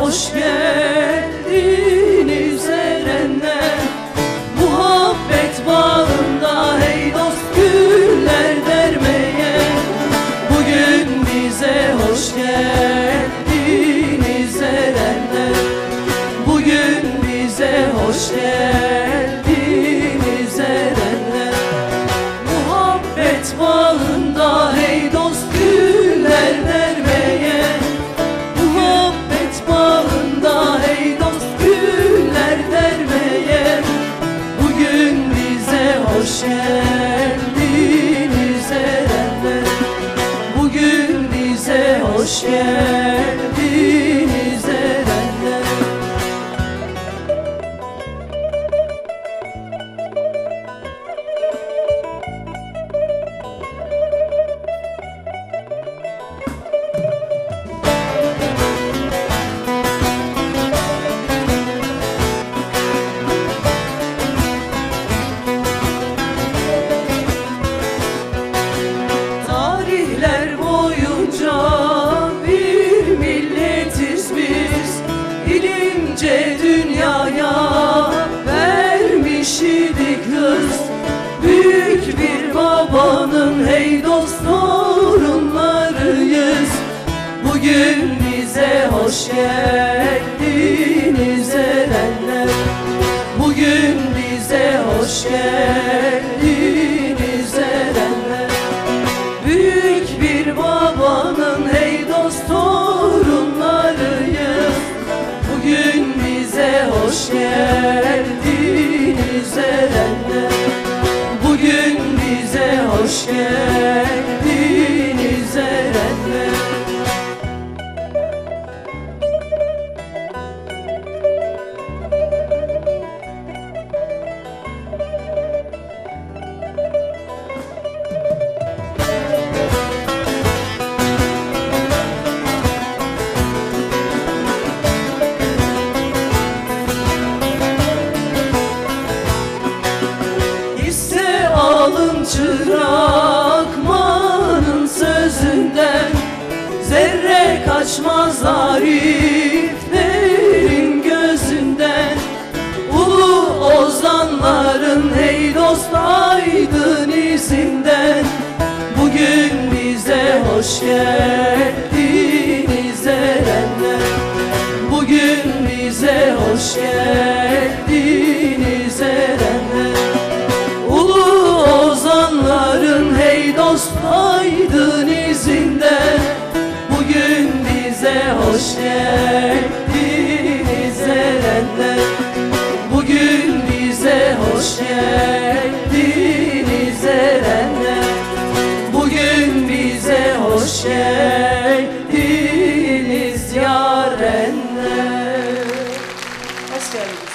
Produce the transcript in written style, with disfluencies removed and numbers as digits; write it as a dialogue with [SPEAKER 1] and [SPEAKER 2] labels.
[SPEAKER 1] Hoş geldiniz erenler, muhabbet bağında hey dost güller dermeye. Bugün bize hoş geldiniz erenler, bugün bize hoş geldiniz erenler. Muhabbet bağında hey dost güller dermeye. Hoş geldiniz erenler, bugün bize hoş geldiniz erenler. Dünyaya vermiş idik hız, büyük bir babanın hey dost torunlarıyız. Bugün bize hoş geldiniz erenler, bugün bize hoş geldiniz erenler. Büyük bir babanın hey dost torunlarıyız. Bugün bize hoş geldiniz erenler, bugün bize hoş geldiniz erenler. Çırakmanın sözünden zerre kaçmaz ariflerin gözünden. Ulu ozanların hey dost aydın izinden. Bugün bize hoş geldiniz erenler, bugün bize hoş geldiniz erenler. Ozanların hey dost aydın izinden. Bugün bize hoş geldiniz erenler, bugün bize hoş geldiniz erenler. Bugün bize hoş geldiniz yarenler. Hoş geldiniz.